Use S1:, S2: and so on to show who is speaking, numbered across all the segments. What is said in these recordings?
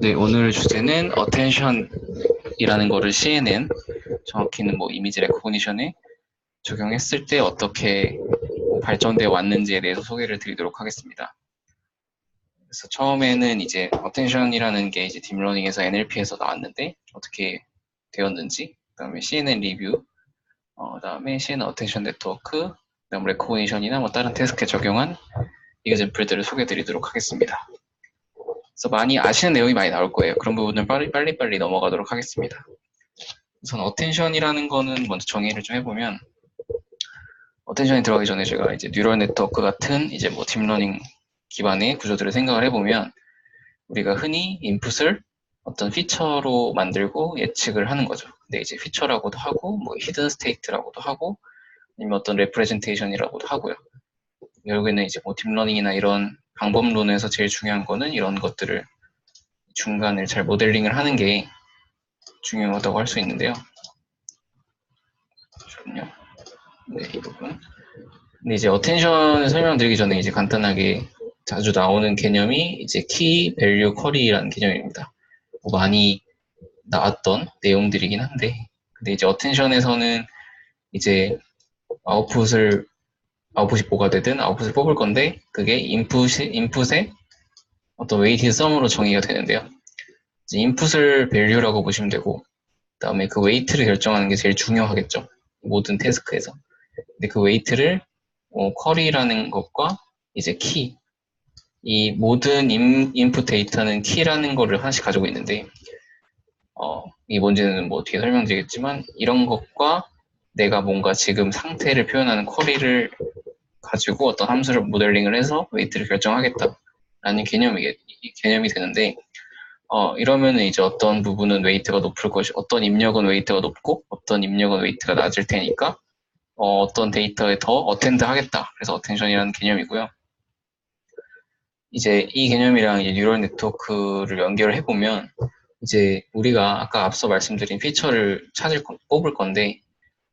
S1: 네, 오늘 주제는 attention이라는 거를 CNN, 정확히는 뭐 이미지 레코그니션에 적용했을 때 어떻게 발전되어 왔는지에 대해서 소개를 드리도록 하겠습니다. 그래서 처음에는 이제 attention이라는 게 이제 딥러닝에서 NLP에서 나왔는데 어떻게 되었는지, 그다음에 CNN 리뷰, 그다음에 CNN attention 네트워크, 그다음 레코그니션이나 뭐 다른 태스크에 적용한 이그젠플들을 소개드리도록 하겠습니다. 그래서 많이 아시는 내용이 많이 나올 거예요. 그런 부분을 빨리빨리 넘어가도록 하겠습니다. 우선 어텐션이라는 거는 먼저 정의를 좀 해보면, 어텐션이 들어가기 전에 제가 이제 뉴럴 네트워크 같은 이제 뭐 딥러닝 기반의 구조들을 생각을 해보면, 우리가 흔히 인풋을 어떤 피처로 만들고 예측을 하는 거죠. 근데 이제 피처라고도 하고, 뭐 히든 스테이트라고도 하고, 아니면 어떤 레프레젠테이션이라고도 하고요. 결국에는 이제 뭐 딥러닝이나 이런 방법론에서 제일 중요한 거는 이런 것들을 중간을 잘 모델링을 하는 게 중요하다고 할 수 있는데요. 잠시만요. 네, 이 부분. 근데 이제 어텐션을 설명드리기 전에 이제 간단하게 자주 나오는 개념이 이제 키, 밸류, 쿼리라는 개념입니다. 뭐 많이 나왔던 내용들이긴 한데, 근데 이제 어텐션에서는 이제 아웃풋이 뭐가 되든 아웃풋을 뽑을 건데, 그게 인풋의 어떤 웨이티드 썸으로 정의가 되는데요. 이제 인풋을 밸류라고 보시면 되고, 그 다음에 그 웨이트를 결정하는 게 제일 중요하겠죠. 모든 태스크에서. 근데 그 웨이트를 쿼리라는 것과 이제 키, 이 모든 인풋 데이터는 키라는 거를 하나씩 가지고 있는데, 이게 뭔지는 뭐 뒤에 설명드리겠지만, 이런 것과 내가 뭔가 지금 상태를 표현하는 쿼리를 가지고 어떤 함수를 모델링을 해서 웨이트를 결정하겠다라는 개념이 되는데, 이러면은 이제 어떤 부분은 웨이트가 높을 것이, 어떤 입력은 웨이트가 높고, 어떤 입력은 웨이트가 낮을 테니까, 어떤 데이터에 더 어텐드 하겠다. 그래서 어텐션이라는 개념이고요. 이제 이 개념이랑 이제 뉴럴 네트워크를 연결을 해보면, 이제 우리가 아까 앞서 말씀드린 피처를 뽑을 건데,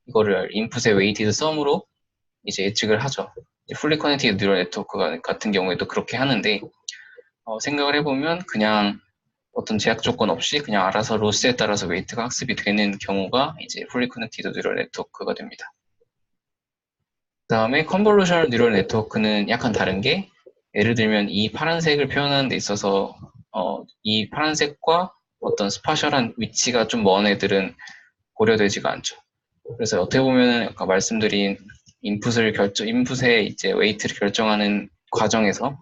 S1: 이거를 인풋의 웨이티드 썸으로 이제 예측을 하죠. 풀리 커넥티드 뉴럴 네트워크 같은 경우에도 그렇게 하는데, 생각을 해보면 그냥 어떤 제약 조건 없이 그냥 알아서 로스에 따라서 웨이트가 학습이 되는 경우가 이제 풀리 커넥티드 뉴럴 네트워크가 됩니다. 그 다음에 컨볼루셔널 뉴럴 네트워크는 약간 다른 게, 예를 들면 이 파란색을 표현하는 데 있어서 이 파란색과 어떤 스파셜한 위치가 좀 먼 애들은 고려되지가 않죠. 그래서 어떻게 보면 아까 말씀드린 인풋의 이제 웨이트를 결정하는 과정에서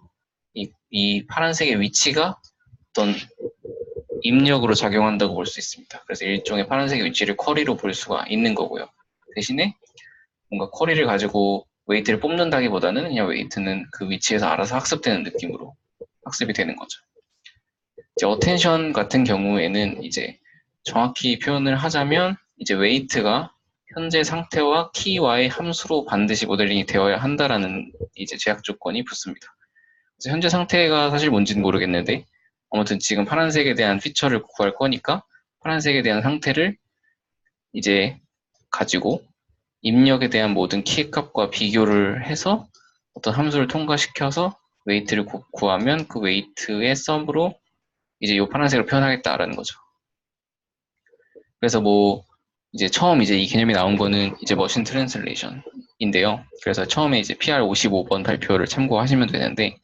S1: 이 파란색의 위치가 어떤 입력으로 작용한다고 볼 수 있습니다. 그래서 일종의 파란색의 위치를 쿼리로 볼 수가 있는 거고요. 대신에 뭔가 쿼리를 가지고 웨이트를 뽑는다기보다는 그냥 웨이트는 그 위치에서 알아서 학습되는 느낌으로 학습이 되는 거죠. 이제 어텐션 같은 경우에는 이제 정확히 표현을 하자면 이제 웨이트가 현재 상태와 키와의 함수로 반드시 모델링이 되어야 한다라는 이제 제약 조건이 붙습니다. 그래서 현재 상태가 사실 뭔지는 모르겠는데, 아무튼 지금 파란색에 대한 피처를 구할 거니까 파란색에 대한 상태를 이제 가지고 입력에 대한 모든 키 값과 비교를 해서 어떤 함수를 통과시켜서 웨이트를 구하면 그 웨이트의 썸으로 이제 이 파란색을 표현하겠다라는 거죠. 그래서 뭐 이제 처음 이제 이 개념이 나온 거는 이제 머신 트랜슬레이션인데요. 그래서 처음에 이제 PR55번 발표를 참고하시면 되는데,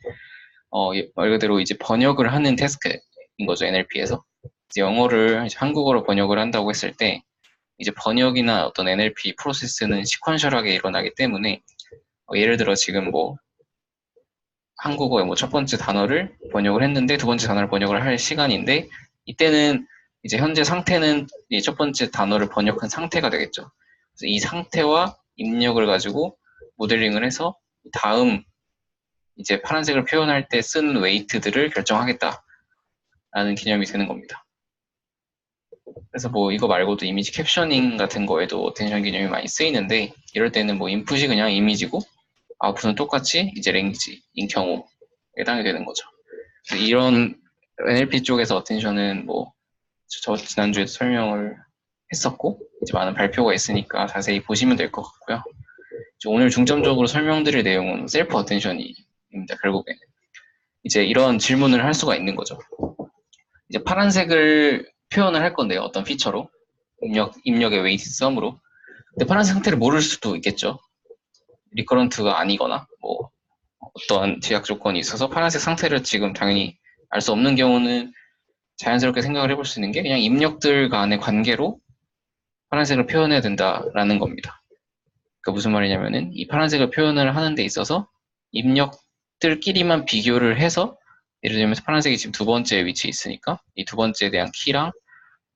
S1: 말 그대로 이제 번역을 하는 태스크인 거죠, NLP에서. 영어를 이제 한국어로 번역을 한다고 했을 때, 이제 번역이나 어떤 NLP 프로세스는 시퀀셜하게 일어나기 때문에, 예를 들어 지금 뭐 한국어의 뭐 첫 번째 단어를 번역을 했는데 두 번째 단어를 번역을 할 시간인데, 이때는 이제 현재 상태는 이 첫 번째 단어를 번역한 상태가 되겠죠. 그래서 이 상태와 입력을 가지고 모델링을 해서 다음 이제 파란색을 표현할 때 쓰는 웨이트들을 결정하겠다라는 개념이 되는 겁니다. 그래서 뭐 이거 말고도 이미지 캡셔닝 같은 거에도 어텐션 개념이 많이 쓰이는데, 이럴 때는 뭐 인풋이 그냥 이미지고 아웃풋은 똑같이 이제 랭지인 경우에 해당이 되는 거죠. 이런 NLP 쪽에서 어텐션은 뭐 저 지난주에도 설명을 했었고, 이제 많은 발표가 있으니까 자세히 보시면 될 것 같고요. 오늘 중점적으로 설명드릴 내용은 셀프 어텐션입니다. 결국에는 이제 이런 질문을 할 수가 있는 거죠. 이제 파란색을 표현을 할 건데요. 어떤 피처로. 입력의 웨이티드 썸으로. 근데 파란색 상태를 모를 수도 있겠죠. 리커런트가 아니거나, 뭐, 어떤 제약 조건이 있어서 파란색 상태를 지금 당연히 알 수 없는 경우는 자연스럽게 생각을 해볼 수 있는 게 그냥 입력들 간의 관계로 파란색을 표현해야 된다라는 겁니다. 그러니까 무슨 말이냐면은 이 파란색을 표현을 하는 데 있어서 입력들끼리만 비교를 해서 예를 들면 파란색이 지금 두 번째 위치에 있으니까 이 두 번째에 대한 키랑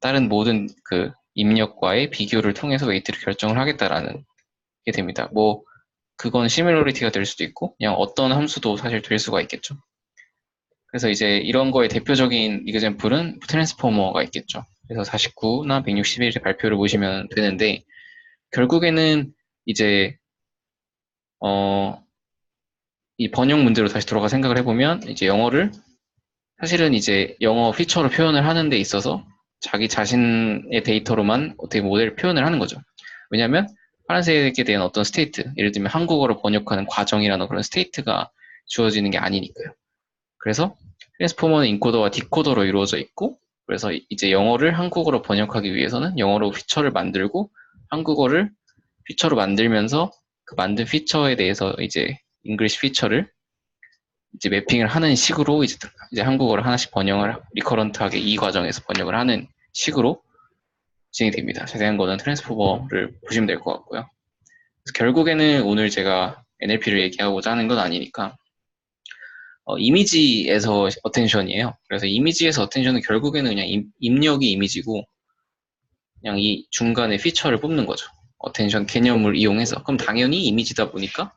S1: 다른 모든 그 입력과의 비교를 통해서 웨이트를 결정을 하겠다라는 게 됩니다. 뭐 그건 시밀러리티가 될 수도 있고 그냥 어떤 함수도 사실 될 수가 있겠죠. 그래서 이제 이런 거의 대표적인 이그젬플은 트랜스포머가 있겠죠. 그래서 49나 161의 발표를 보시면 되는데 결국에는 이제 이 번역 문제로 다시 돌아가 생각을 해보면 이제 영어를 사실은 이제 영어 피처로 표현을 하는 데 있어서 자기 자신의 데이터로만 어떻게 모델을 표현을 하는 거죠. 왜냐하면 파란색에 대한 어떤 스테이트, 예를 들면 한국어로 번역하는 과정이라는 그런 스테이트가 주어지는 게 아니니까요. 그래서 트랜스포머는 인코더와 디코더로 이루어져 있고 그래서 이제 영어를 한국어로 번역하기 위해서는 영어로 피처를 만들고 한국어를 피처로 만들면서 그 만든 피처에 대해서 이제 잉글리시 피처를 이제 매핑을 하는 식으로 이제 한국어를 하나씩 번역을 리커런트하게 이 과정에서 번역을 하는 식으로 진행됩니다. 자세한 거는 트랜스포머를 보시면 될 것 같고요. 그래서 결국에는 오늘 제가 NLP를 얘기하고자 하는 건 아니니까 이미지에서 어텐션이에요. 그래서 이미지에서 어텐션은 결국에는 그냥 입력이 이미지고 그냥 이 중간에 피처를 뽑는 거죠. 어텐션 개념을 이용해서. 그럼 당연히 이미지다 보니까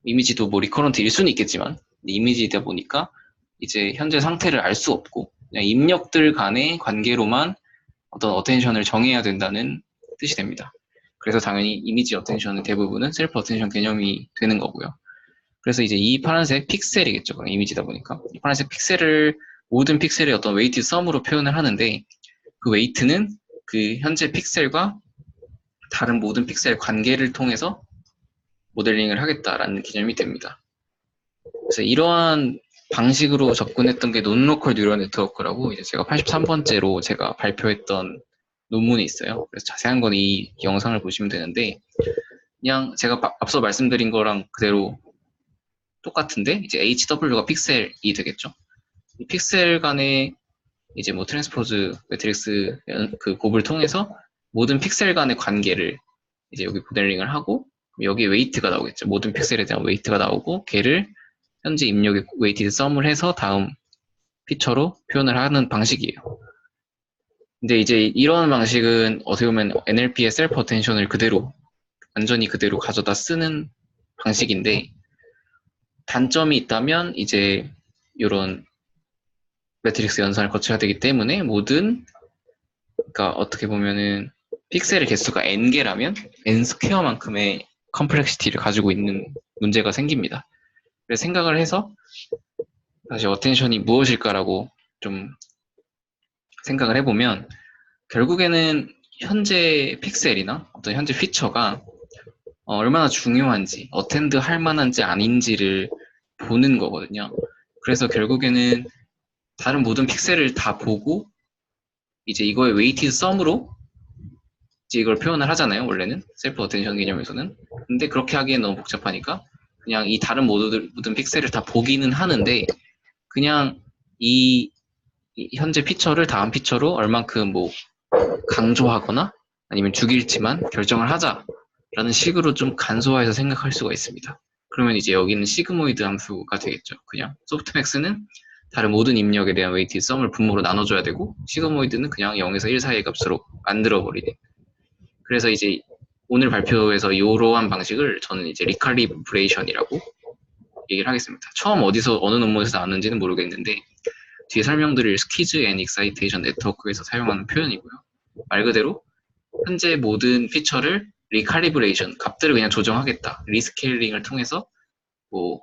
S1: 이미지도 뭐 리커런트일 수는 있겠지만 이미지이다 보니까 이제 현재 상태를 알 수 없고 그냥 입력들 간의 관계로만 어떤 어텐션을 정해야 된다는 뜻이 됩니다. 그래서 당연히 이미지 어텐션은 대부분은 셀프 어텐션 개념이 되는 거고요. 그래서 이제 이 파란색 픽셀이겠죠. 이미지다 보니까. 이 파란색 픽셀을 모든 픽셀의 어떤 웨이트 썸으로 표현을 하는데 그 웨이트는 그 현재 픽셀과 다른 모든 픽셀의 관계를 통해서 모델링을 하겠다라는 개념이 됩니다. 그래서 이러한 방식으로 접근했던 게 논로컬 뉴럴 네트워크라고 이제 제가 83번째로 제가 발표했던 논문이 있어요. 그래서 자세한 건 이 영상을 보시면 되는데 그냥 제가 앞서 말씀드린 거랑 그대로 똑같은데 이제 HW가 픽셀이 되겠죠. 이 픽셀 간의 이제 뭐 트랜스포즈 매트릭스 그 곱을 통해서 모든 픽셀 간의 관계를 이제 여기 모델링을 하고 여기 웨이트가 나오겠죠. 모든 픽셀에 대한 웨이트가 나오고 걔를 현재 입력의 웨이티드 썸을 해서 다음 피처로 표현을 하는 방식이에요. 근데 이제 이런 방식은 어떻게 보면 NLP의 셀프 어텐션을 그대로 완전히 그대로 가져다 쓰는 방식인데 단점이 있다면 이제 이런 매트릭스 연산을 거쳐야 되기 때문에 모든 그러니까 어떻게 보면은 픽셀의 개수가 n개라면 n 스퀘어만큼의 컴플렉시티를 가지고 있는 문제가 생깁니다. 그래서 생각을 해서 다시 어텐션이 무엇일까라고 좀 생각을 해보면 결국에는 현재 픽셀이나 어떤 현재 피처가 얼마나 중요한지 어텐드 할 만한지 아닌지를 보는 거거든요. 그래서 결국에는 다른 모든 픽셀을 다 보고 이제 이거의 웨이티드 썸으로 이제 이걸 표현을 하잖아요. 원래는 셀프 어텐션 개념에서는. 근데 그렇게 하기엔 너무 복잡하니까 그냥 이 다른 모든 픽셀을 다 보기는 하는데 그냥 이 현재 피처를 다음 피처로 얼만큼 뭐 강조하거나 아니면 죽일지만 결정을 하자라는 식으로 좀 간소화해서 생각할 수가 있습니다. 그러면 이제 여기는 시그모이드 함수가 되겠죠. 그냥 소프트맥스는 다른 모든 입력에 대한 웨이티드 썸을 분모로 나눠줘야 되고 시그모이드는 그냥 0에서 1 사이의 값으로 만들어버리는. 그래서 이제 오늘 발표에서 이러한 방식을 저는 이제 리칼리브레이션이라고 얘기를 하겠습니다. 처음 어디서 어느 논문에서 나왔는지는 모르겠는데 뒤에 설명드릴 스키즈 앤 익사이테이션 네트워크에서 사용하는 표현이고요. 말 그대로 현재 모든 피처를 리칼리브레이션, 값들을 그냥 조정하겠다. 리스케일링을 통해서 뭐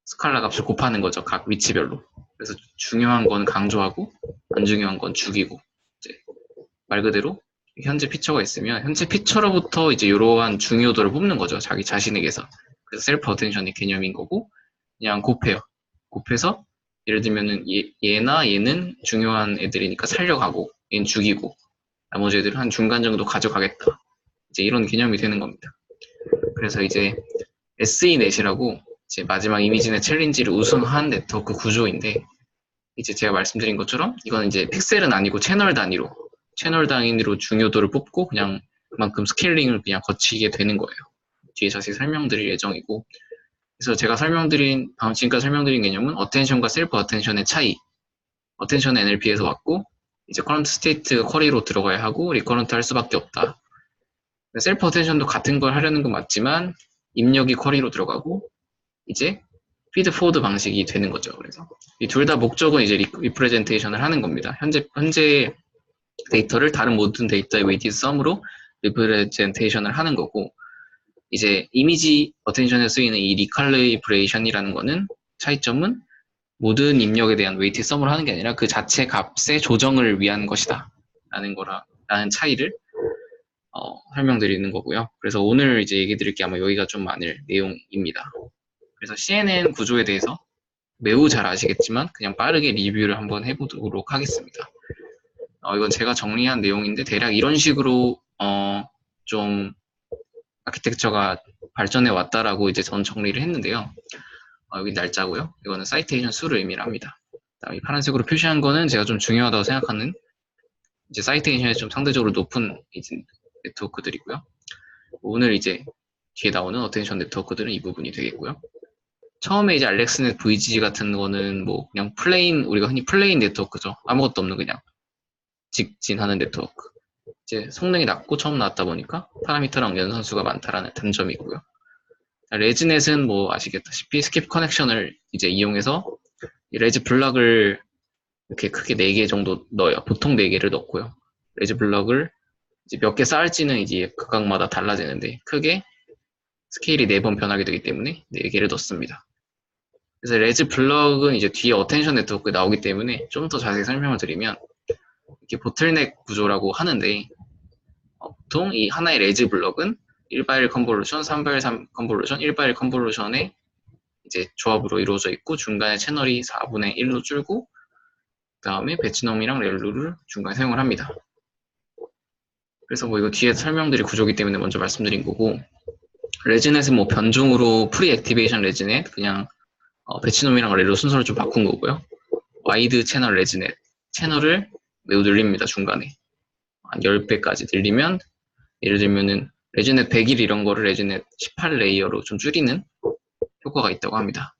S1: 스칼라 값을 곱하는 거죠. 각 위치별로. 그래서 중요한 건 강조하고 안 중요한 건 죽이고 이제 말 그대로 현재 피처가 있으면 현재 피처로부터 이제 이러한 중요도를 뽑는 거죠. 자기 자신에게서. 그래서 셀프 어텐션이 개념인 거고 그냥 곱해요. 곱해서 예를 들면은 얘나 얘는 중요한 애들이니까 살려가고 얘는 죽이고 나머지 애들은 한 중간 정도 가져가겠다. 이제 이런 개념이 되는 겁니다. 그래서 이제 SENet이라고 이제 마지막 이미지넷 챌린지를 우승한 네트워크 구조인데 이제 제가 말씀드린 것처럼 이건 이제 픽셀은 아니고 채널 단위로 중요도를 뽑고 그냥 그만큼 스케일링을 그냥 거치게 되는 거예요. 뒤에 자세히 설명드릴 예정이고 그래서 제가 지금까지 설명드린 개념은 어텐션과 셀프 어텐션의 차이 어텐션은 NLP에서 왔고 이제 커런트 스테이트 쿼리로 들어가야 하고 리커런트 할 수밖에 없다. 셀프 어텐션도 같은 걸 하려는 건 맞지만 입력이 쿼리로 들어가고 이제 피드 포워드 방식이 되는 거죠. 그래서 이 둘 다 목적은 이제 리프레젠테이션을 하는 겁니다. 현재 데이터를 다른 모든 데이터의 웨이티드 썸으로 리프레젠테이션을 하는 거고 이제 이미지 어텐션에 쓰이는 이 리칼리브레이션이라는 거는 차이점은 모든 입력에 대한 웨이티드 썸을 하는 게 아니라 그 자체 값의 조정을 위한 것이다 라는 차이를 설명드리는 거고요. 그래서 오늘 이제 얘기 드릴 게 아마 여기가 좀 많을 내용입니다. 그래서 CNN 구조에 대해서 매우 잘 아시겠지만 그냥 빠르게 리뷰를 한번 해보도록 하겠습니다. 이건 제가 정리한 내용인데 대략 이런 식으로 좀 아키텍처가 발전해 왔다라고 이제 전 정리를 했는데요. 여기 날짜고요. 이거는 사이테이션 수를 의미를 합니다. 이 파란색으로 표시한 거는 제가 좀 중요하다고 생각하는 이제 사이테이션이 좀 상대적으로 높은 이제 네트워크들이고요. 오늘 이제 뒤에 나오는 어텐션 네트워크들은 이 부분이 되겠고요. 처음에 이제 알렉스넷 VGG 같은 거는 뭐 그냥 우리가 흔히 플레인 네트워크죠. 아무것도 없는 그냥 직진하는 네트워크. 이제 성능이 낮고 처음 나왔다 보니까 파라미터랑 연산수가 많다라는 단점이고요. 레즈넷은 뭐 아시겠다시피 스킵 커넥션을 이제 이용해서 레즈 블럭을 이렇게 크게 4개 정도 넣어요. 보통 4개를 넣고요. 레즈 블럭을 이제 몇 개 쌓을지는 이제 각각마다 달라지는데 크게 스케일이 4번 변하게 되기 때문에 4개를 넣습니다. 그래서 레즈 블럭은 이제 뒤에 어텐션 네트워크에 나오기 때문에 좀 더 자세히 설명을 드리면 이렇게 보틀넥 구조라고 하는데 보통 이 하나의 레즈 블럭은 1x1 컨볼루션, 3x3 컨볼루션, 1x1 컨볼루션의 이제 조합으로 이루어져 있고 중간에 채널이 4분의 1로 줄고 그 다음에 배치놈이랑 렐루를 중간에 사용을 합니다. 그래서 뭐 이거 뒤에 설명드릴 구조이기 때문에 먼저 말씀드린 거고 레즈넷은 뭐 변종으로 프리 액티베이션 레즈넷 그냥 배치놈이랑 렐루 순서를 좀 바꾼 거고요. 와이드 채널 레즈넷 채널을 매우 늘립니다. 중간에 한 10배까지 늘리면 예를 들면은 레즈넷 100일 이런 거를 레즈넷 18레이어로 좀 줄이는 효과가 있다고 합니다.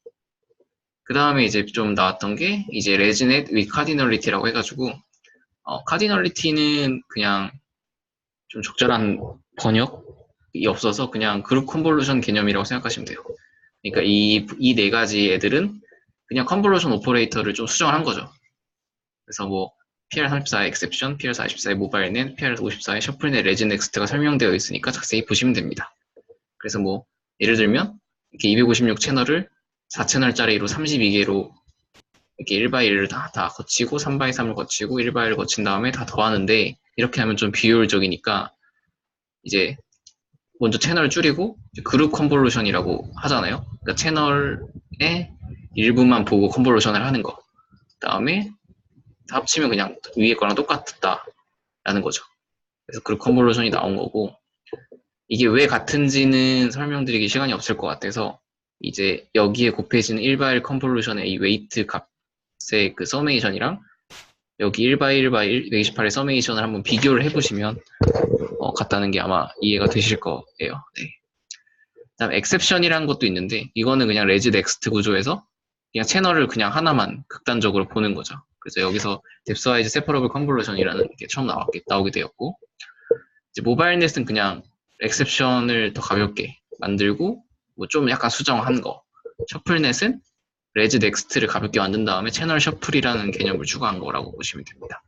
S1: 그 다음에 이제 좀 나왔던 게 이제 레즈넷 위 카디널리티라고 해가지고 카디널리티는 그냥 좀 적절한 번역이 없어서 그냥 그룹 컨볼루션 개념이라고 생각하시면 돼요. 그러니까 이 네 가지 애들은 그냥 컨볼루션 오퍼레이터를 좀 수정을 한 거죠. 그래서 뭐 PR34의 엑셉션, PR44의 모바일넷, PR54의 셔플넷, 레즈넥스트가 설명되어 있으니까 자세히 보시면 됩니다. 그래서 뭐 예를 들면 이렇게 256 채널을 4채널짜리로 32개로 이렇게 1x1을 다 거치고 3x3을 거치고 1x1을 거친 다음에 다 더하는데 이렇게 하면 좀 비효율적이니까 이제 먼저 채널을 줄이고 그룹 컨볼루션이라고 하잖아요. 그러니까 채널의 일부만 보고 컨볼루션을 하는 거. 그 다음에 다 합치면 그냥 위에 거랑 똑같다라는 거죠. 그래서 그룹 컨볼루션이 나온 거고 이게 왜 같은지는 설명드리기 시간이 없을 것 같아서 이제 여기에 곱해지는 1x1 컨볼루션의 이 웨이트 값의 그 서메이션이랑 여기 1x1, 128의 서메이션을 한번 비교를 해보시면 같다는 게 아마 이해가 되실 거예요. 네. 그다음 엑셉션이라는 것도 있는데 이거는 그냥 레즈 넥스트 구조에서 그냥 채널을 그냥 하나만 극단적으로 보는 거죠. 그래서 여기서 뎁스와이즈 세퍼러블 컨볼루션이라는 게 처음 나오게 되었고 이제 모바일넷은 그냥 엑셉션을 더 가볍게 만들고 뭐 좀 약간 수정한 거. 셔플넷은 레즈 넥스트를 가볍게 만든 다음에 채널 셔플이라는 개념을 추가한 거라고 보시면 됩니다.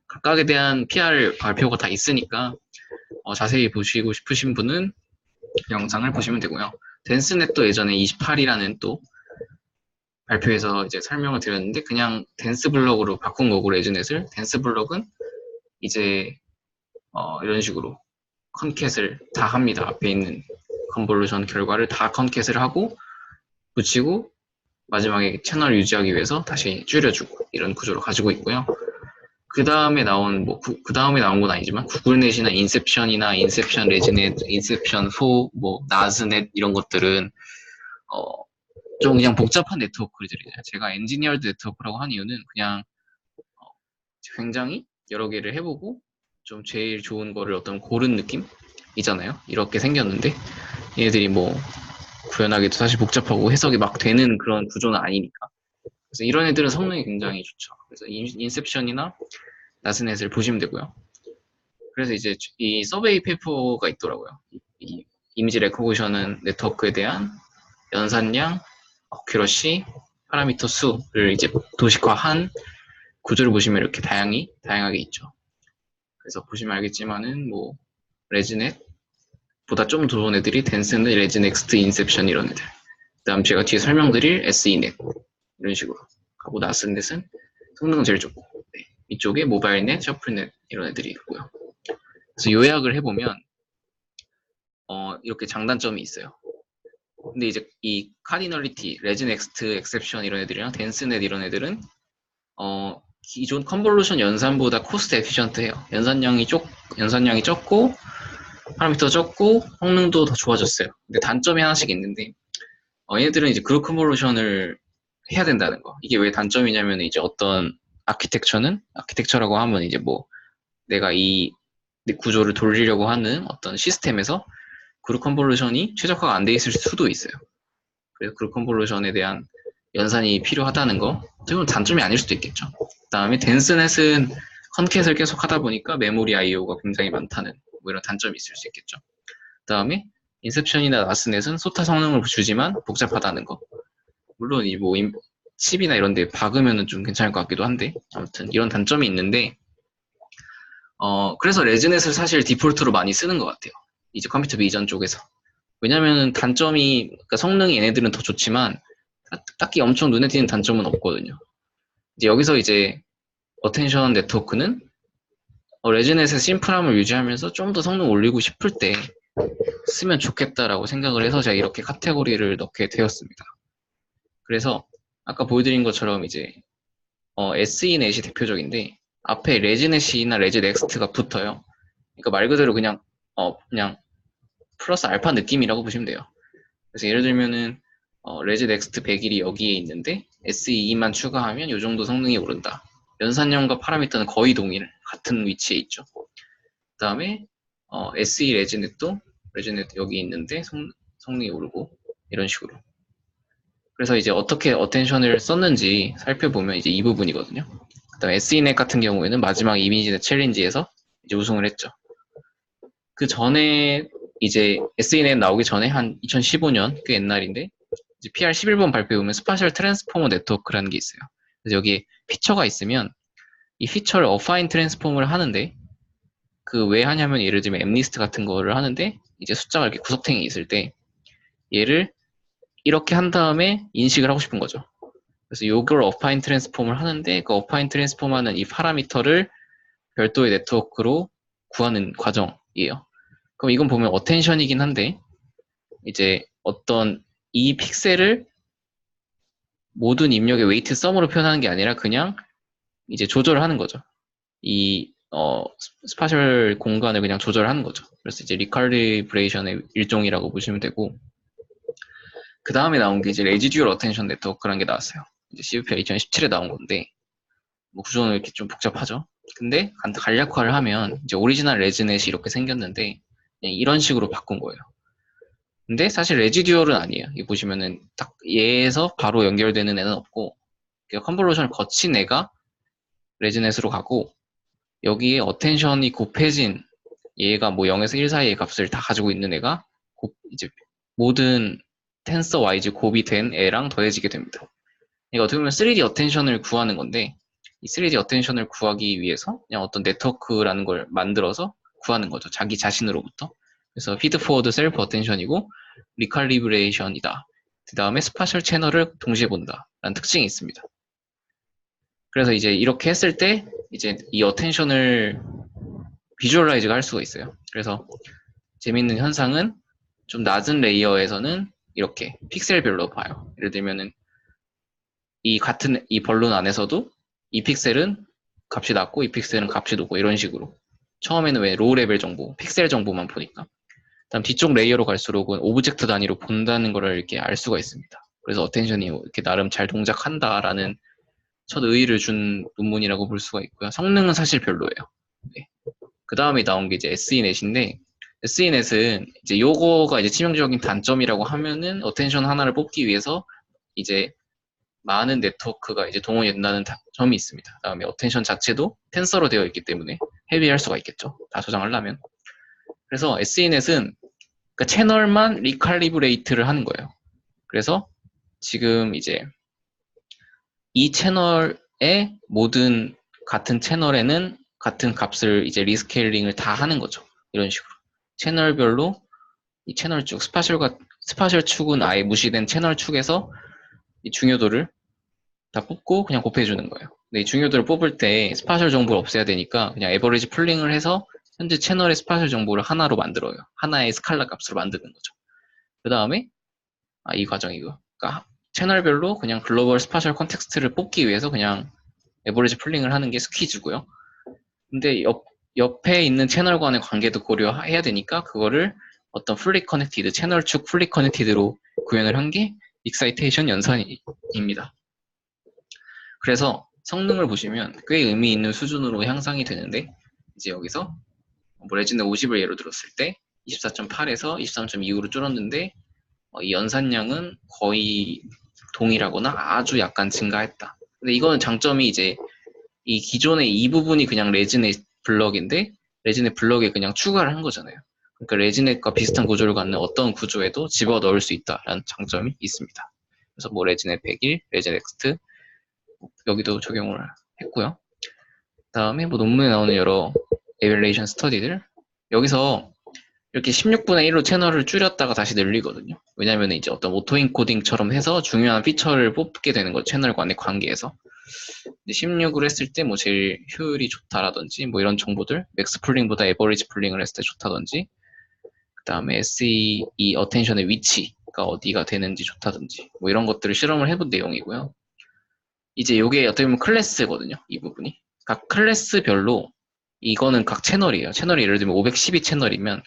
S1: 각각에 대한 PR 발표가 다 있으니까 자세히 보시고 싶으신 분은 영상을 보시면 되고요. 댄스넷도 예전에 28이라는 또 발표에서 이제 설명을 드렸는데 그냥 댄스 블럭으로 바꾼 거고 레즈넷을 댄스 블럭은 이제 이런 식으로 컨캣을 다 합니다. 앞에 있는 컨볼루션 결과를 다 컨캣을 하고 붙이고 마지막에 채널 유지하기 위해서 다시 줄여주고 이런 구조를 가지고 있고요. 그 다음에 나온 그 다음에 나온 건 아니지만 구글넷이나 인셉션이나 인셉션 레지넷, 인셉션 4, 나즈넷 이런 것들은 좀 그냥 복잡한 네트워크들이에요. 제가 엔지니어드 네트워크라고 한 이유는 그냥 굉장히 여러 개를 해보고 좀 제일 좋은 거를 어떤 고른 느낌이잖아요. 이렇게 생겼는데 얘네들이 구현하기도 사실 복잡하고 해석이 막 되는 그런 구조는 아니니까. 그래서 이런 애들은 성능이 굉장히 좋죠. 그래서 인셉션이나 나스넷을 보시면 되고요. 그래서 이제 이 서베이 페이퍼가 있더라고요. 이 이미지 레코그니션 네트워크에 대한 연산량, 어큐러시, 파라미터 수를 이제 도식화한 구조를 보시면 이렇게 다양하게 있죠. 그래서 보시면 알겠지만은 레지넷보다 좀 좋은 애들이 덴스넷, 레지넥스트, 인셉션 이런 애들. 그다음 제가 뒤에 설명드릴 SE넷 이런 식으로 하고 나스넷은 성능은 제일 좋고 네. 이쪽에 모바일넷, 셔플넷 이런 애들이 있고요. 그래서 요약을 해보면 이렇게 장단점이 있어요. 근데 이제 이 카디널리티, 레지넥스트, 엑셉션 이런 애들이랑 덴스넷 이런 애들은 기존 컨볼루션 연산보다 코스트 에피션트해요. 연산량이 적고 파라미터 적고 성능도 더 좋아졌어요. 근데 단점이 하나씩 있는데 얘네들은 이제 그룹 컨볼루션을 해야 된다는 거. 이게 왜 단점이냐면 이제 어떤 아키텍처라고 하면 이제 내가 이 구조를 돌리려고 하는 어떤 시스템에서 그룹 컨볼루션이 최적화가 안 돼 있을 수도 있어요. 그래서 그룹 컨볼루션에 대한 연산이 필요하다는 거, 어떻게 보면 단점이 아닐 수도 있겠죠. 그 다음에 덴스넷은 컨캣을 계속 하다 보니까 메모리 IO가 굉장히 많다는 이런 단점이 있을 수 있겠죠. 그 다음에 인셉션이나 나스넷은 소타 성능을 주지만 복잡하다는 거. 물론 칩이나 이런 데 박으면은 좀 괜찮을 것 같기도 한데 아무튼 이런 단점이 있는데 그래서 레지넷을 사실 디폴트로 많이 쓰는 것 같아요. 이제 컴퓨터 비전 쪽에서. 왜냐면은 그러니까 성능이 얘네들은 더 좋지만 딱히 엄청 눈에 띄는 단점은 없거든요. 이제 여기서 이제 어텐션 네트워크는 레지넷의 심플함을 유지하면서 좀 더 성능 올리고 싶을 때 쓰면 좋겠다라고 생각을 해서 제가 이렇게 카테고리를 넣게 되었습니다. 그래서 아까 보여드린 것처럼 이제 SE넷이 대표적인데 앞에 레지넷이나 레지넥스트가 붙어요. 그러니까 말 그대로 그냥 플러스 알파 느낌이라고 보시면 돼요. 그래서 예를 들면은 레지넥스트 100일이 여기에 있는데 SE만 추가하면 이 정도 성능이 오른다. 연산량과 파라미터는 거의 동일, 같은 위치에 있죠. 그 다음에 SE 레지넷 여기 있는데 성능이 오르고 이런 식으로. 그래서 이제 어떻게 어텐션을 썼는지 살펴보면 이제 이 부분이거든요. 그 다음에 SE넷 같은 경우에는 마지막 이미지넷 챌린지에서 이제 우승을 했죠. 그 전에 이제 SE넷 나오기 전에 한 2015년 꽤 옛날인데 이제 PR11번 발표해 보면 스파셜 트랜스포머 네트워크라는 게 있어요. 그래서 여기에 피처가 있으면 이 피처를 어파인 트랜스폼을 하는데 그 왜 하냐면 예를 들면 엠리스트 같은 거를 하는데 이제 숫자가 이렇게 구석탱이 있을 때 얘를 이렇게 한 다음에 인식을 하고 싶은 거죠. 그래서 이걸 어파인 트랜스폼을 하는데 그 어파인 트랜스폼 하는 이 파라미터를 별도의 네트워크로 구하는 과정이에요. 그럼 이건 보면 어텐션이긴 한데 이제 어떤 이 픽셀을 모든 입력의 웨이트 썸으로 표현하는 게 아니라 그냥 이제 조절을 하는 거죠. 이 스파셜 공간을 그냥 조절하는 거죠. 그래서 이제 리칼리브레이션의 일종이라고 보시면 되고 그 다음에 나온 게 이제 레지듀얼 어텐션 네트워크라는 게 나왔어요. 이제 CVP가 2017에 나온 건데 구조는 이렇게 좀 복잡하죠. 근데 간략화를 하면 이제 오리지널 레지넷이 이렇게 생겼는데 이런 식으로 바꾼 거예요. 근데 사실 레지듀얼은 아니에요. 이 보시면은 딱 얘에서 바로 연결되는 애는 없고 컨볼루션을 거친 애가 레지넷으로 가고 여기에 어텐션이 곱해진 얘가 0에서 1 사이의 값을 다 가지고 있는 애가 이제 모든 텐서 와이즈 곱이 된 애랑 더해지게 됩니다. 이거 어떻게 보면 3D 어텐션을 구하는 건데 이 3D 어텐션을 구하기 위해서 그냥 어떤 네트워크라는 걸 만들어서 구하는 거죠. 자기 자신으로부터. 그래서 피드 포워드 셀프 어텐션이고 리칼리브레이션이다. 그 다음에 스파셜 채널을 동시에 본다. 라는 특징이 있습니다. 그래서 이제 이렇게 했을 때 이제 이 어텐션을 비주얼라이즈가 할 수가 있어요. 그래서 재밌는 현상은 좀 낮은 레이어에서는 이렇게 픽셀별로 봐요. 예를 들면은 이 벌룬 안에서도 이 픽셀은 값이 낮고 이 픽셀은 값이 높고 이런 식으로 처음에는 왜 로우 레벨 정보, 픽셀 정보만 보니까 다음 뒤쪽 레이어로 갈수록은 오브젝트 단위로 본다는 거를 이렇게 알 수가 있습니다. 그래서 어텐션이 이렇게 나름 잘 동작한다라는 첫 의의를 준 논문이라고 볼 수가 있고요. 성능은 사실 별로예요. 네. 그 다음에 나온 게 이제 SENet인데 SENet은 이제 요거가 이제 치명적인 단점이라고 하면은 어텐션 하나를 뽑기 위해서 이제 많은 네트워크가 이제 동원이 된다는 점이 있습니다. 그다음에 어텐션 자체도 텐서로 되어 있기 때문에 헤비할 수가 있겠죠. 다 저장하려면. 그래서 SENet은 그러니까 채널만 리칼리브레이트를 하는 거예요. 그래서 지금 이제 이 채널의 모든 같은 채널에는 같은 값을 이제 리스케일링을 다 하는 거죠. 이런 식으로. 채널별로 이 채널 쭉, 스파셜 축은 아예 무시된 채널 축에서 이 중요도를 다 뽑고 그냥 곱해주는 거예요. 근데 이 중요도를 뽑을 때 스파셜 정보를 없애야 되니까 그냥 에버리지 풀링을 해서 현재 채널의 스파셜 정보를 하나로 만들어요. 하나의 스칼라 값으로 만드는 거죠. 그 다음에 이 과정이고, 그러니까 채널별로 그냥 글로벌 스파셜 컨텍스트를 뽑기 위해서 그냥 에버리지 풀링을 하는 게 스퀴즈고요. 근데 옆에 있는 채널 간의 관계도 고려해야 되니까 그거를 어떤 풀리 커넥티드, 채널 축 풀리 커넥티드로 구현을 한 게 익사이테이션 연산입니다. 그래서 성능을 보시면 꽤 의미 있는 수준으로 향상이 되는데 이제 여기서 레지넷 50을 예로 들었을 때 24.8에서 23.25로 줄었는데 이 연산량은 거의 동일하거나 아주 약간 증가했다. 근데 이거는 장점이 이제 이 기존의 이 부분이 그냥 레지넷 블럭인데 레지넷 블럭에 그냥 추가를 한 거잖아요. 그러니까 레지넷과 비슷한 구조를 갖는 어떤 구조에도 집어넣을 수 있다라는 장점이 있습니다. 그래서 뭐 레지넷 101, 레지넷 넥스트 여기도 적용을 했고요. 다음에 뭐 논문에 나오는 여러 에밸레이션 스터디들 여기서 이렇게 16분의 1로 채널을 줄였다가 다시 늘리거든요. 왜냐면 이제 어떤 오토 인코딩처럼 해서 중요한 피처를 뽑게 되는 거죠. 채널 간의 관계에서. 16을 했을 때 뭐 제일 효율이 좋다라든지 뭐 이런 정보들, 맥스 풀링보다 에버리지 풀링을 했을 때 좋다든지, 그 다음에 SE 어텐션의 위치가 어디가 되는지 좋다든지 뭐 이런 것들을 실험을 해본 내용이고요. 이제 이게 어떻게 보면 클래스거든요. 이 부분이. 각 클래스별로 이거는 각 채널이에요. 채널이 예를 들면 512 채널이면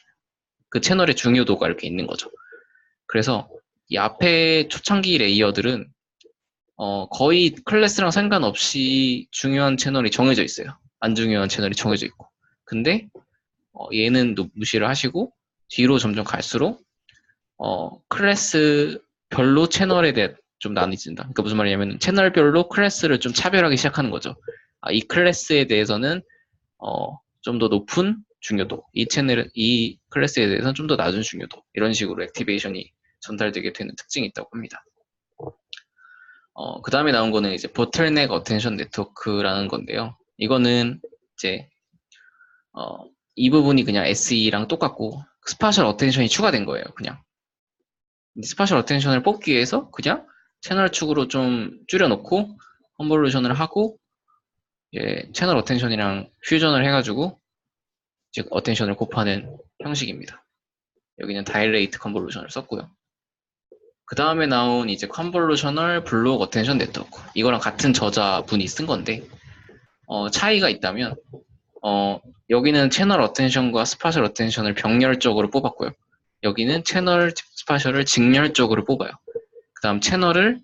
S1: 그 채널의 중요도가 이렇게 있는 거죠. 그래서 이 앞에 초창기 레이어들은 거의 클래스랑 상관없이 중요한 채널이 정해져 있어요. 안 중요한 채널이 정해져 있고. 근데 얘는 무시를 하시고 뒤로 점점 갈수록 클래스 별로 채널에 대해 좀 나뉘진다. 그러니까 무슨 말이냐면 채널별로 클래스를 좀 차별하기 시작하는 거죠. 이 클래스에 대해서는 좀 더 높은 중요도, 이 클래스에 대해서는 좀 더 낮은 중요도 이런 식으로 액티베이션이 전달되게 되는 특징이 있다고 합니다. 그 다음에 나온 거는 이제 보틀넥 어텐션 네트워크라는 건데요. 이거는 이제 이 부분이 그냥 SE랑 똑같고 스파셜 어텐션이 추가된 거예요. 그냥 스파셜 어텐션을 뽑기 위해서 그냥 채널 축으로 좀 줄여놓고 컨볼루션을 하고 채널 어텐션이랑 퓨전을 해가지고 즉 어텐션을 곱하는 형식입니다. 여기는 다일레이트 컨볼루션을 썼고요. 그 다음에 나온 이제 컨볼루셔널 블록 어텐션 네트워크 이거랑 같은 저자분이 쓴 건데 차이가 있다면 여기는 채널 어텐션과 스파셜 어텐션을 병렬적으로 뽑았고요. 여기는 채널 스파셜을 직렬적으로 뽑아요. 그 다음 채널을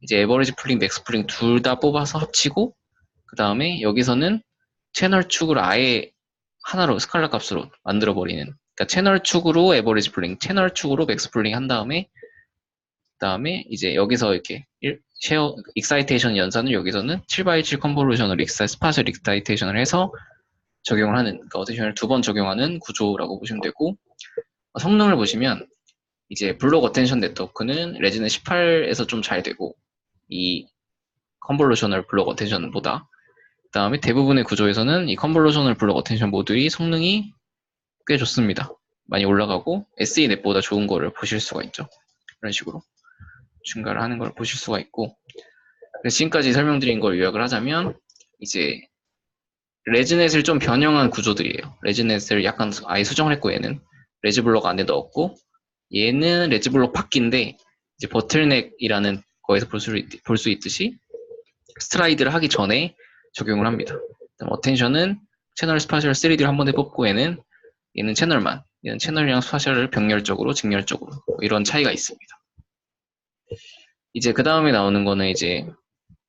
S1: 이제 에버리지 풀링, 맥스 풀링 둘 다 뽑아서 합치고 그 다음에 여기서는 채널 축을 아예 하나로 스칼라 값으로 만들어 버리는 그러니까 채널 축으로 에버리지 풀링, 채널 축으로 맥스 풀링 한 다음에 그다음에 이제 여기서 이렇게 쉐어 익사이테이션 연산을 여기서는 7x7 컨볼루션으로 스파셜 익사이테이션을 해서 적용을 하는 그러니까 어텐션을 두 번 적용하는 구조라고 보시면 되고 성능을 보시면 이제 블록 어텐션 네트워크는 레지넷 18에서 좀 잘 되고 이 컨볼루셔널 블록 어텐션보다 그다음에 대부분의 구조에서는 이 컨볼루셔널 블록 어텐션 모듈이 성능이 꽤 좋습니다. 많이 올라가고 SE넷보다 좋은 거를 보실 수가 있죠. 이런 식으로 증가를 하는 걸 보실 수가 있고 그래서 지금까지 설명드린 걸 요약을 하자면 이제 레지넷을 좀 변형한 구조들이에요. 레지넷을 약간 아예 수정을 했고 얘는 레지블록 안에 넣었고 얘는 레지블록 바뀐데 이제 버틀넥이라는 거에서 볼 수 있듯이 스트라이드를 하기 전에 적용을 합니다. 어텐션은 채널 스파셜 3D를 한 번에 뽑고 얘는 채널만, 얘는 채널이랑 스파셜을 병렬적으로, 직렬적으로 이런 차이가 있습니다. 이제 그 다음에 나오는 거는 이제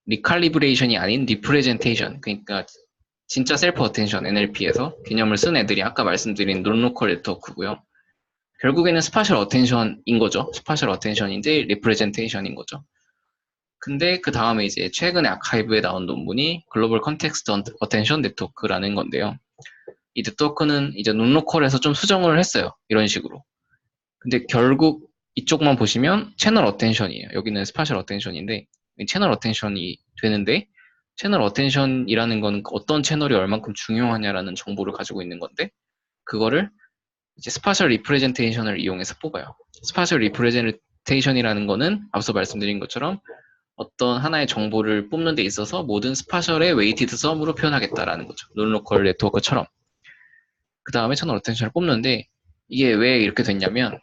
S1: 리칼리브레이션이 아닌 리프레젠테이션, 그러니까 진짜 셀프 어텐션 NLP에서 개념을 쓴 애들이 아까 말씀드린 논로컬 네트워크고요. 결국에는 스파셜 어텐션인 거죠. 스파셜 어텐션인데 리프레젠테이션인 거죠. 근데 그 다음에 이제 최근에 아카이브에 나온 논문이 글로벌 컨텍스트 어텐션 네트워크라는 건데요. 이 네트워크는 이제 논로컬에서 좀 수정을 했어요. 이런 식으로. 근데 결국 이쪽만 보시면 채널 어텐션이에요. 여기는 스파셜 어텐션인데 채널 어텐션이 되는데 채널 어텐션이라는 건 어떤 채널이 얼만큼 중요하냐라는 정보를 가지고 있는 건데 그거를 이제 스파셜 리프레젠테이션을 이용해서 뽑아요. 스파셜 리프레젠테이션이라는 거는 앞서 말씀드린 것처럼 어떤 하나의 정보를 뽑는 데 있어서 모든 스파셜의 웨이티드 썸으로 표현하겠다라는 거죠. 논로컬 네트워크처럼. 그 다음에 채널 어텐션을 뽑는데 이게 왜 이렇게 됐냐면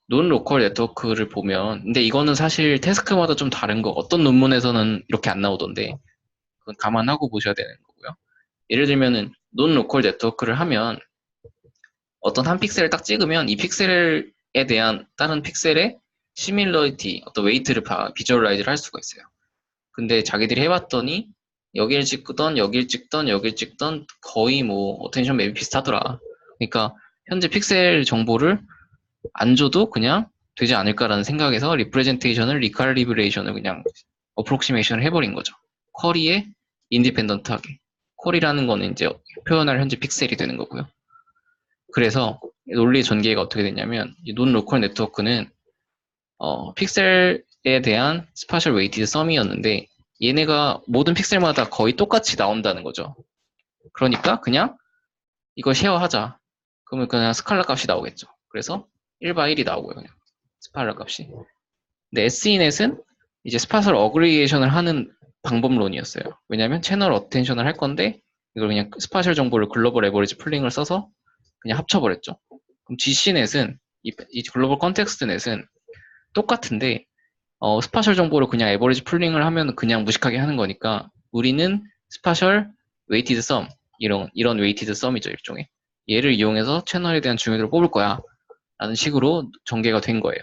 S1: 논로컬 네트워크를 보면 근데 이거는 사실 태스크마다 좀 다른 거 어떤 논문에서는 이렇게 안 나오던데 그건 감안하고 보셔야 되는 거고요. 예를 들면은 논로컬 네트워크를 하면 어떤 한 픽셀을 딱 찍으면 이 픽셀에 대한 다른 픽셀의 시밀러리티, 어떤 웨이트를 비주얼라이즈를 할 수가 있어요. 근데 자기들이 해봤더니 여길 찍던, 여길 찍던, 여길 찍던 거의 뭐 어텐션 맵이 비슷하더라. 그러니까 현재 픽셀 정보를 안 줘도 그냥 되지 않을까라는 생각에서 리프레젠테이션을 리칼리브레이션을 그냥 어프록시메이션을 해버린 거죠. 쿼리에 인디펜던트하게. 쿼리라는 거는 이제 표현할 현재 픽셀이 되는 거고요. 그래서 논리 전개가 어떻게 됐냐면 논 로컬 네트워크는 픽셀에 대한 스파셜 웨이티드 썸이었는데 얘네가 모든 픽셀마다 거의 똑같이 나온다는 거죠. 그러니까 그냥 이걸 쉐어하자. 그러면 그냥 스칼라 값이 나오겠죠. 그래서 1/1이 나오고요. 그냥 스칼라 값이. 근데 SENet은 이제 스파셜 어그리게이션을 하는 방법론이었어요. 왜냐하면 채널 어텐션을 할 건데 이걸 그냥 스파셜 정보를 글로벌 에버리지 풀링을 써서 그냥 합쳐버렸죠. 그럼 GCNet은 이 글로벌 컨텍스트 넷은 똑같은데 스파셜 정보를 그냥 에버리지 풀링을 하면 그냥 무식하게 하는 거니까 우리는 스파셜 웨이티드 썸 이런 웨이티드 썸이죠 일종의 얘를 이용해서 채널에 대한 중요도를 뽑을 거야 라는 식으로 전개가 된 거예요.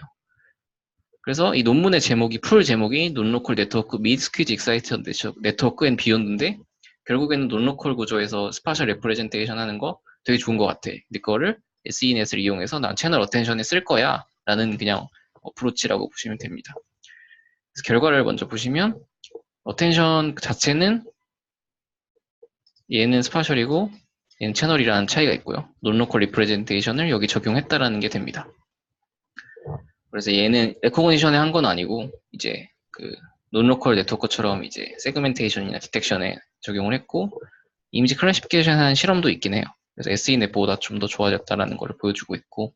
S1: 그래서 이 논문의 제목이 풀 제목이 논로컬 네트워크 및 스퀴즈 익사이트 네트워크 앤 비욘드인데 결국에는 논로컬 구조에서 스파셜 레프레젠테이션 하는 거 되게 좋은 것 같아. 근데 그거를 SENet을 이용해서 난 채널 어텐션에 쓸 거야 라는 그냥 어프로치라고 보시면 됩니다. 그래서 결과를 먼저 보시면 어텐션 자체는 얘는 스파셜이고 얘는 채널이라는 차이가 있고요. 논로컬 리프레젠테이션을 여기 적용했다라는 게 됩니다. 그래서 얘는 레코그니션에 한 건 아니고 이제 그 논로컬 네트워크처럼 이제 세그멘테이션이나 디텍션에 적용을 했고 이미지 클래시피케이션 하는 실험도 있긴 해요. 그래서 SENet보다 좀 더 좋아졌다라는 걸 보여주고 있고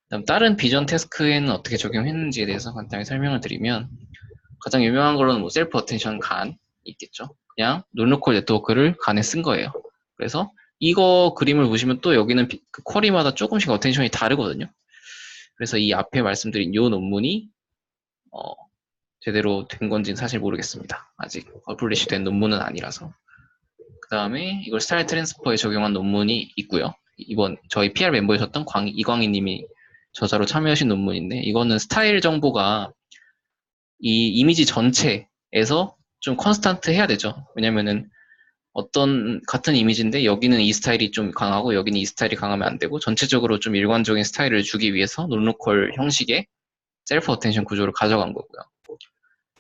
S1: 그다음 다른 비전 태스크에는 어떻게 적용했는지에 대해서 간단히 설명을 드리면 가장 유명한 걸로는 뭐 셀프 어텐션 간 있겠죠. 그냥 논로컬 네트워크를 간에 쓴 거예요. 그래서 이거 그림을 보시면 또 여기는 그 쿼리마다 조금씩 어텐션이 다르거든요. 그래서 이 앞에 말씀드린 이 논문이 제대로 된 건지는 사실 모르겠습니다. 아직 퍼블리시 된 논문은 아니라서. 그 다음에 이걸 스타일 트랜스퍼에 적용한 논문이 있고요. 이번 저희 PR 멤버이셨던 이광희 님이 저자로 참여하신 논문인데 이거는 스타일 정보가 이 이미지 전체에서 좀 컨스탄트 해야 되죠. 왜냐면은 어떤 같은 이미지인데 여기는 이 스타일이 좀 강하고 여기는 이 스타일이 강하면 안 되고 전체적으로 좀 일관적인 스타일을 주기 위해서 논로컬 형식의 셀프 어텐션 구조를 가져간 거고요.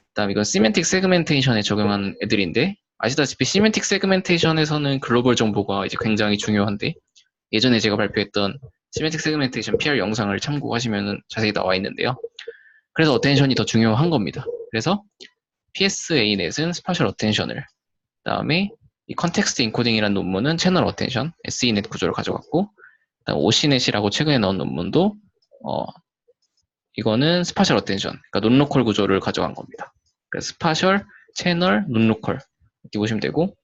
S1: 그다음 이건 시멘틱 세그멘테이션에 적용한 애들인데 아시다시피 시멘틱 세그멘테이션에서는 글로벌 정보가 이제 굉장히 중요한데 예전에 제가 발표했던 시멘틱 세그멘테이션 PR 영상을 참고하시면 자세히 나와 있는데요. 그래서 어텐션이 더 중요한 겁니다. 그래서 PSA넷은 스파셜 어텐션을 그다음에 이 컨텍스트 인코딩이라는 논문은 채널 어텐션, SENet 구조를 가져갔고 그다음 OCNet이라고 최근에 나온 논문도 이거는 스파셜 어텐션, 그러니까 논로컬 구조를 가져간 겁니다. 그래서 스파셜, 채널, 논로컬 이렇게 보시면 되고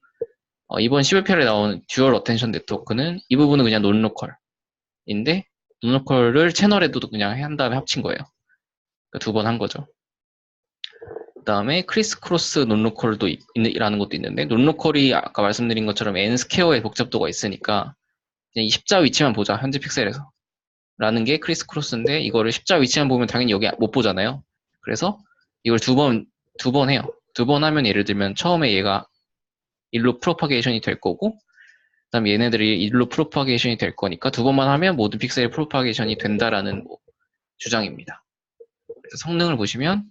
S1: 이번 12편에 나온 듀얼 어텐션 네트워크는 이 부분은 그냥 논로컬인데 논로컬을 채널에도 그냥 한 다음에 합친 거예요. 그러니까 두 번 한 거죠. 그다음에 크리스 크로스 논로컬도 이라는 것도 있는데, 논로컬이 아까 말씀드린 것처럼 n 스퀘어의 복잡도가 있으니까 그냥 이 십자 위치만 보자, 현재 픽셀에서 라는 게 크리스 크로스인데, 이거를 십자 위치만 보면 당연히 여기 못 보잖아요. 그래서 이걸 두 번 해요. 두 번 하면 예를 들면 처음에 얘가 일로 프로파게이션이 될 거고, 그다음에 얘네들이 일로 프로파게이션이 될 거니까 두 번만 하면 모든 픽셀이 프로파게이션이 된다라는 주장입니다. 그래서 성능을 보시면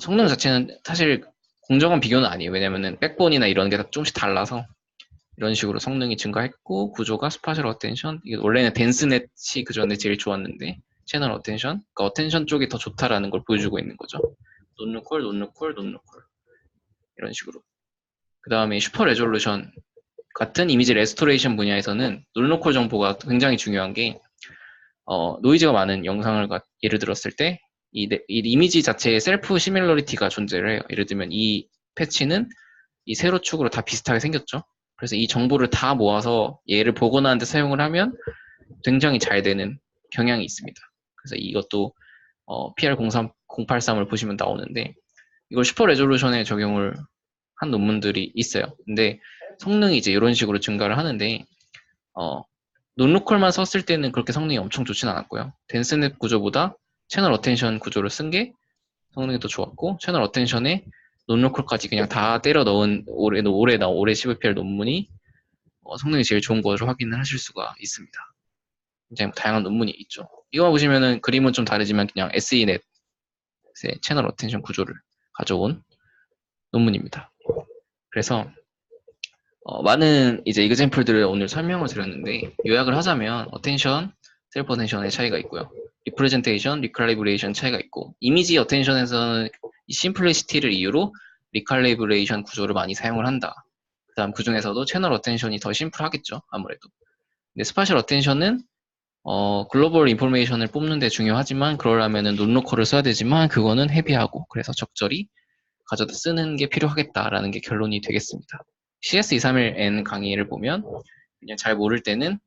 S1: 성능 자체는 사실 공정한 비교는 아니에요. 왜냐면은 백본이나 이런 게 다 조금씩 달라서 이런 식으로 성능이 증가했고, 구조가 스파셜 어텐션, 이게 원래는 덴스넷이 그 전에 제일 좋았는데 채널 어텐션, 그러니까 어텐션 쪽이 더 좋다라는 걸 보여주고 있는 거죠. 논루콜, 논루콜, 논루콜 이런 식으로. 그 다음에 슈퍼 레졸루션 같은 이미지 레스토레이션 분야에서는 논루콜 정보가 굉장히 중요한 게, 노이즈가 많은 영상을 예를 들었을 때 이 이미지 자체에 셀프 시밀러리티가 존재를 해요. 예를 들면 이 패치는 이 세로 축으로 다 비슷하게 생겼죠. 그래서 이 정보를 다 모아서 얘를 복원하는데 사용을 하면 굉장히 잘 되는 경향이 있습니다. 그래서 이것도 PR083을 보시면 나오는데, 이걸 슈퍼 레졸루션에 적용을 한 논문들이 있어요. 근데 성능이 이제 이런 식으로 증가를 하는데, 논로컬만 썼을 때는 그렇게 성능이 엄청 좋진 않았고요. 덴스넷 구조보다 채널 어텐션 구조를 쓴 게 성능이 더 좋았고, 채널 어텐션에 논로컬까지 그냥 다 때려 넣은 올해 CVPR 논문이 성능이 제일 좋은 것으로 확인을 하실 수가 있습니다. 굉장히 다양한 논문이 있죠. 이거 보시면은 그림은 좀 다르지만 그냥 SENet의 채널 어텐션 구조를 가져온 논문입니다. 그래서 많은 이제 이그젬플들을 오늘 설명을 드렸는데, 요약을 하자면 어텐션, 셀프 어텐션의 차이가 있고요. 리프레젠테이션, 리칼리브레이션 차이가 있고, 이미지 어텐션에서는 이 심플리시티를 이유로 리칼리브레이션 구조를 많이 사용을 한다. 그 다음 그 중에서도 채널 어텐션이 더 심플하겠죠, 아무래도. 근데 스파셜 어텐션은 글로벌 인포메이션을 뽑는 데 중요하지만, 그러려면은 논로컬을 써야 되지만 그거는 헤비하고, 그래서 적절히 가져다 쓰는 게 필요하겠다라는 게 결론이 되겠습니다. CS231N 강의를 보면 그냥 잘 모를 때는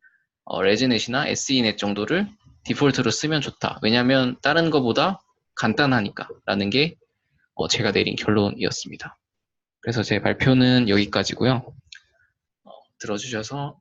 S1: 레지넷이나 SENet 정도를 디폴트로 쓰면 좋다. 왜냐하면 다른 거보다 간단하니까 라는 게 제가 내린 결론이었습니다. 그래서 제 발표는 여기까지고요. 들어주셔서